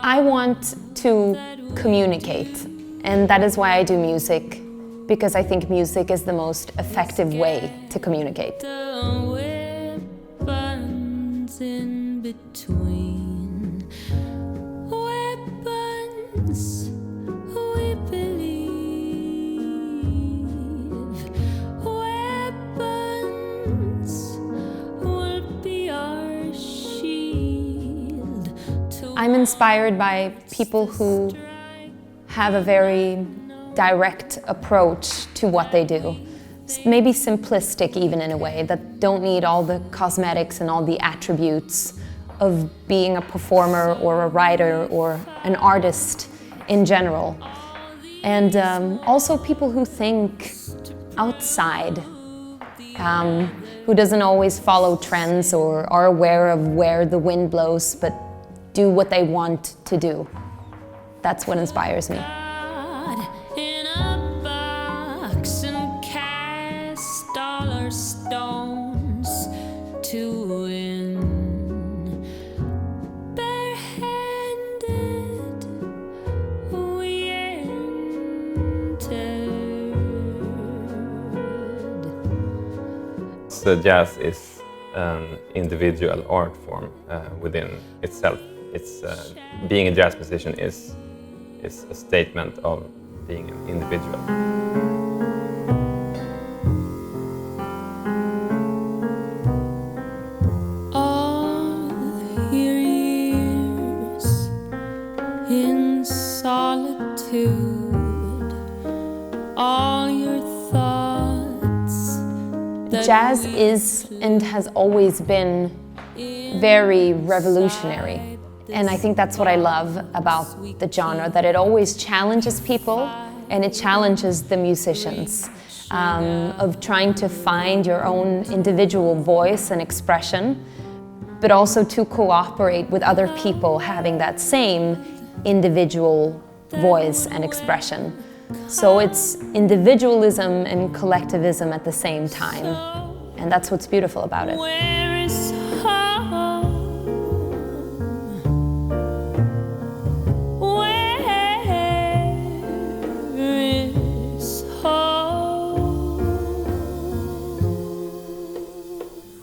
I want to communicate, and that is why I do music, because I think music is the most effective way to communicate. Weapons in between, weapons we believe, weapons will be our shield. I'm inspired by people who have a very direct approach to what they do. Maybe simplistic even in a way, that don't need all the cosmetics and all the attributes of being a performer or a writer or an artist in general. And also people who think outside, who doesn't always follow trends or are aware of where the wind blows, but do what they want to do. That's what inspires me. In a box and cast all our stones to win. Barehanded we entered. So jazz is an individual art form within itself. It's being a jazz musician is a statement of being an individual. All your years in solitude, all your thoughts. Jazz is and has always been very revolutionary. And I think that's what I love about the genre, that it always challenges people and it challenges the musicians of trying to find your own individual voice and expression, but also to cooperate with other people having that same individual voice and expression. So it's individualism and collectivism at the same time, and that's what's beautiful about it.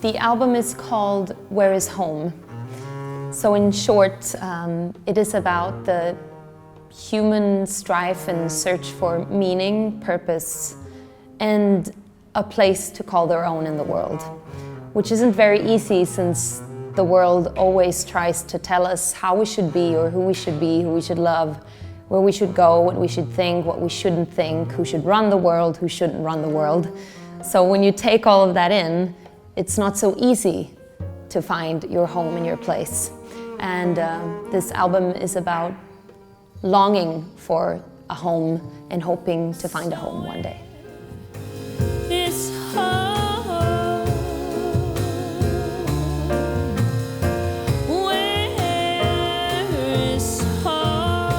The album is called Where is Home? So in short, it is about the human strife and search for meaning, purpose, and a place to call their own in the world, which isn't very easy since the world always tries to tell us how we should be or who we should be, who we should love, where we should go, what we should think, what we shouldn't think, who should run the world, who shouldn't run the world. So when you take all of that in, it's not so easy to find your home and your place. And this album is about longing for a home and hoping to find a home one day. It's home. Where is home?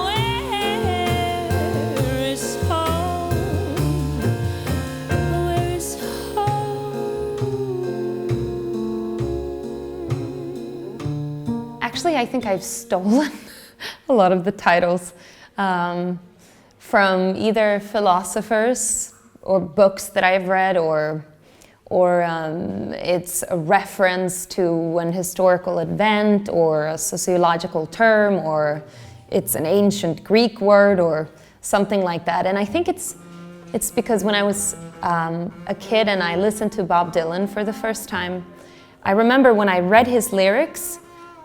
Where is home? Where is home? Actually, I think I've stolen a lot of the titles from either philosophers or books that I've read, or it's a reference to an historical event or a sociological term, or it's an ancient Greek word or something like that. And I think it's because when I was a kid and I listened to Bob Dylan for the first time, I remember when I read his lyrics,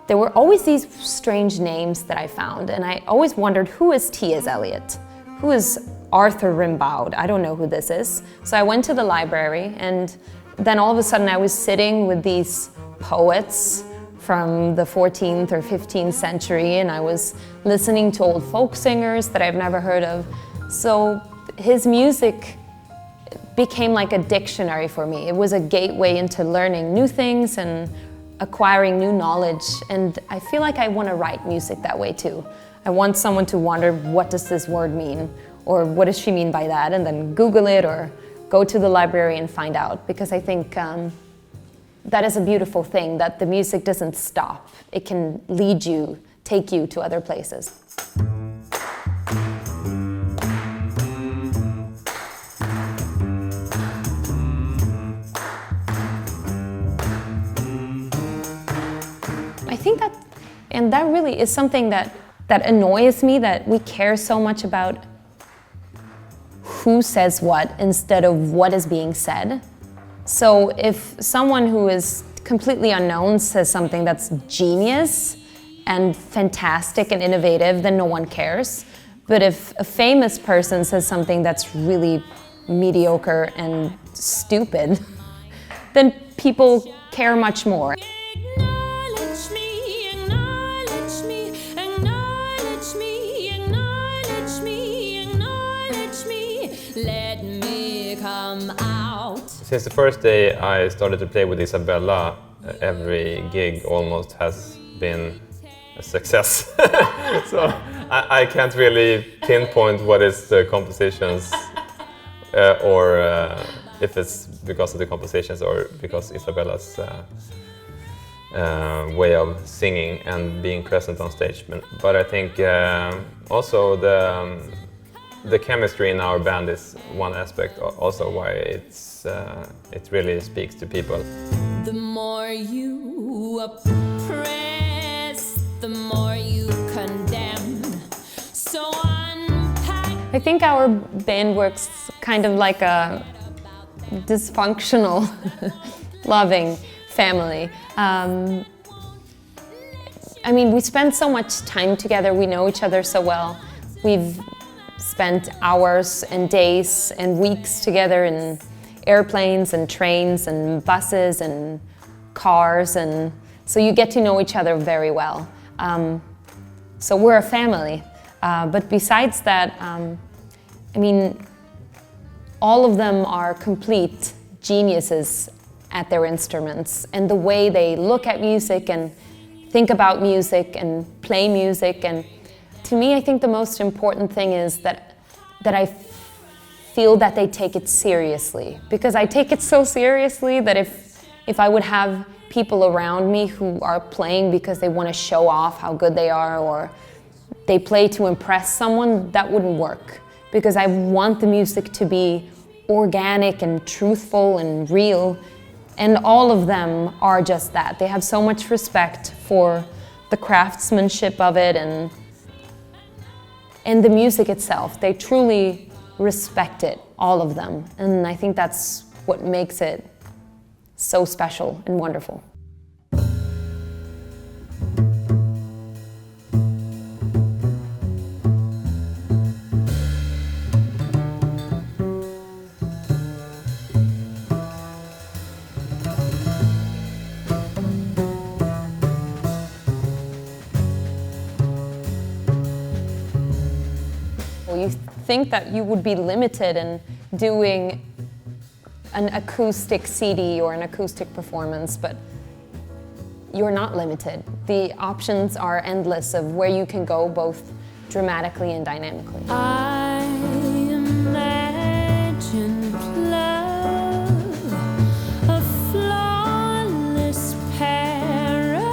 there were always these strange names that I found, and I always wondered, who is T.S. Eliot? Who is Arthur Rimbaud? I don't know who this is. So I went to the library, and then all of a sudden I was sitting with these poets from the 14th or 15th century, and I was listening to old folk singers that I've never heard of. So his music became like a dictionary for me. It was a gateway into learning new things and acquiring new knowledge, and I feel like I want to write music that way too. I want someone to wonder, what does this word mean? Or what does she mean by that? And then Google it or go to the library and find out, because I think that is a beautiful thing, that the music doesn't stop. It can lead you, take you to other places. I think that, and that really is something that annoys me, that we care so much about who says what instead of what is being said. So if someone who is completely unknown says something that's genius and fantastic and innovative, then no one cares. But if a famous person says something that's really mediocre and stupid, then people care much more. Acknowledge me, acknowledge me, acknowledge me, acknowledge me, acknowledge me. Let me come out. Since the first day I started to play with Isabella, every gig almost has been a success. So I can't really pinpoint what is the compositions or if it's because of the compositions or because Isabella's way of singing and being present on stage. But I think also the chemistry in our band is one aspect also why it really speaks to people. The more you oppress, the more you condemn. So unpack. I think our band works kind of like a dysfunctional, loving family. I mean, we spend so much time together, we know each other so well. We've spent hours and days and weeks together in airplanes and trains and buses and cars, and so you get to know each other very well. So we're a family. But besides that, I mean, all of them are complete geniuses at their instruments, and the way they look at music and think about music and play music. And to me, I think the most important thing is that I feel that they take it seriously, because I take it so seriously that if I would have people around me who are playing because they want to show off how good they are, or they play to impress someone, that wouldn't work, because I want the music to be organic and truthful and real, and all of them are just that. They have so much respect for the craftsmanship of it and the music itself. They truly respect it, all of them, and I think that's what makes it so special and wonderful. You think that you would be limited in doing an acoustic CD or an acoustic performance, but you're not limited. The options are endless of where you can go, both dramatically and dynamically. I imagine love, a flawless paradise.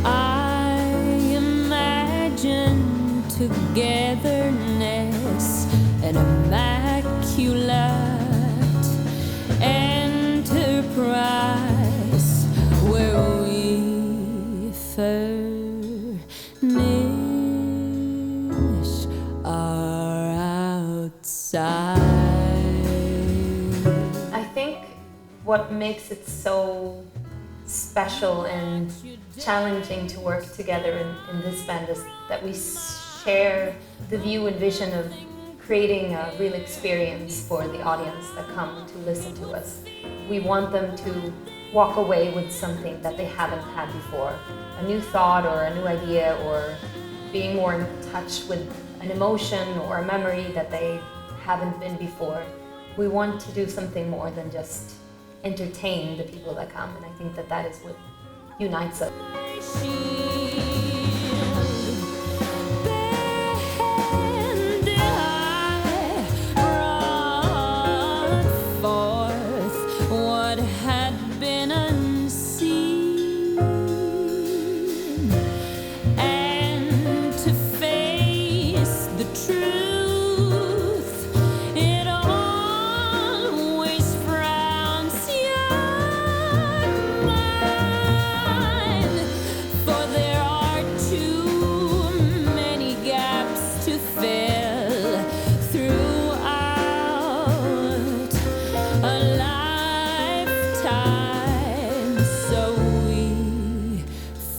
I imagine togetherness, an immaculate enterprise where we furnish our outside. I think what makes it so special and challenging to work together in this band is that we share the view and vision of creating a real experience for the audience that come to listen to us. We want them to walk away with something that they haven't had before, a new thought or a new idea, or being more in touch with an emotion or a memory that they haven't been before. We want to do something more than just entertain the people that come, and I think that that is what unites us. what had been unseen, and to face the truth. It always frowns your mind, for there are too many gaps to fill throughout a lifetime. So we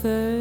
furnish